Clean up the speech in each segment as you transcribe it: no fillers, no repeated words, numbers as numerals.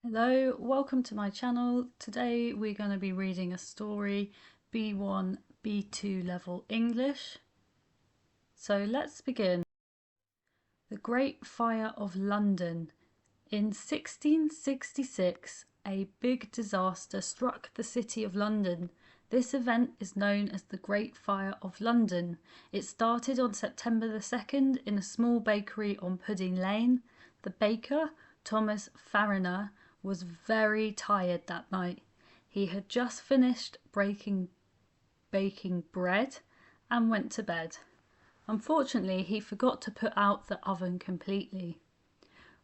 Hello, welcome to my channel. Today we're going to be reading a story, B1, B2 level English. So let's begin. The Great Fire of London. In 1666, a big disaster struck the city of London. This event is known as the Great Fire of London. It started on September the 2nd in a small bakery on Pudding Lane. The baker, Thomas Fariner, was very tired that night. He had just finished baking bread and went to bed. Unfortunately, he forgot to put out the oven completely.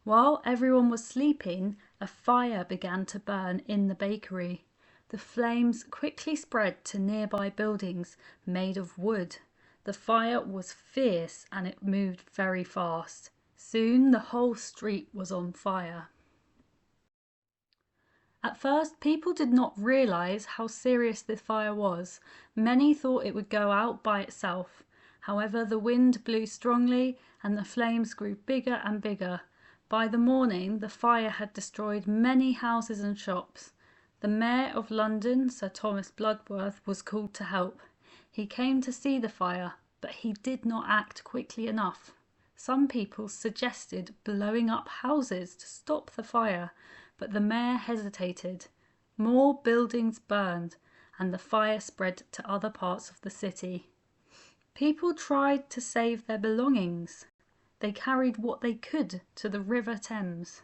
While everyone was sleeping, a fire began to burn in the bakery. The flames quickly spread to nearby buildings made of wood. The fire was fierce and it moved very fast. Soon the whole street was on fire. At first, people did not realise how serious this fire was. Many thought it would go out by itself. However, the wind blew strongly and the flames grew bigger and bigger. By the morning, the fire had destroyed many houses and shops. The Mayor of London, Sir Thomas Bloodworth, was called to help. He came to see the fire, but he did not act quickly enough. Some people suggested blowing up houses to stop the fire, but the mayor hesitated. More buildings burned, and the fire spread to other parts of the city. People tried to save their belongings. They carried what they could to the River Thames.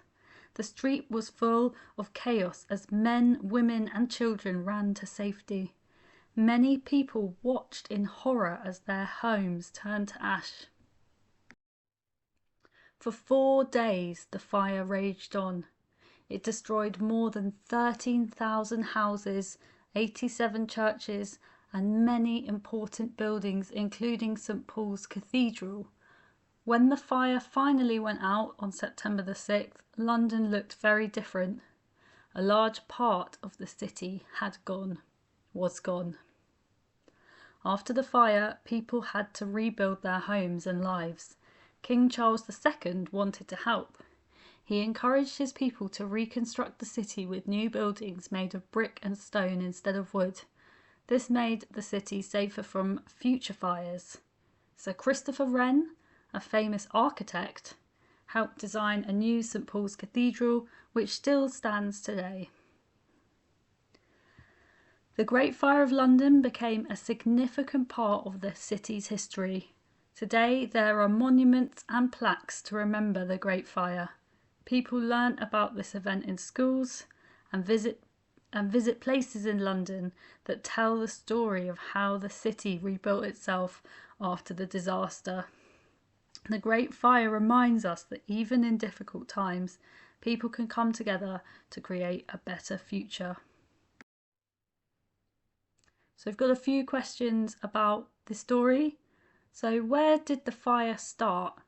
The street was full of chaos as men, women, and children ran to safety. Many people watched in horror as their homes turned to ash. For 4 days the fire raged on. It destroyed more than 13,000 houses, 87 churches, and many important buildings, including St Paul's Cathedral. When the fire finally went out on September the 6th, London looked very different. A large part of the city was gone. After the fire, people had to rebuild their homes and lives. King Charles II wanted to help. He encouraged his people to reconstruct the city with new buildings made of brick and stone instead of wood. This made the city safer from future fires. Sir Christopher Wren, a famous architect, helped design a new St Paul's Cathedral, which still stands today. The Great Fire of London became a significant part of the city's history. Today there are monuments and plaques to remember the Great Fire. People learn about this event in schools and visit places in London that tell the story of how the city rebuilt itself after the disaster. The Great Fire reminds us that even in difficult times, people can come together to create a better future. So I've got a few questions about the story. So where did the fire start?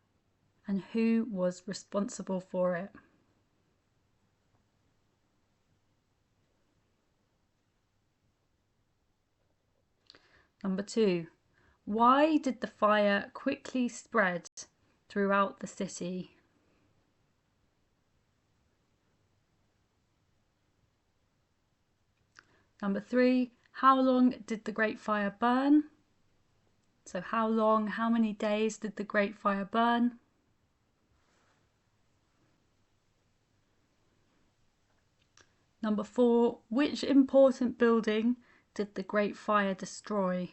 And who was responsible for it? Number 2, why did the fire quickly spread throughout the city? Number 3, how long did the Great Fire burn? So how many days did the Great Fire burn? Number 4, which important building did the Great Fire destroy?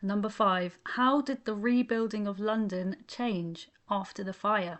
Number 5, how did the rebuilding of London change after the fire?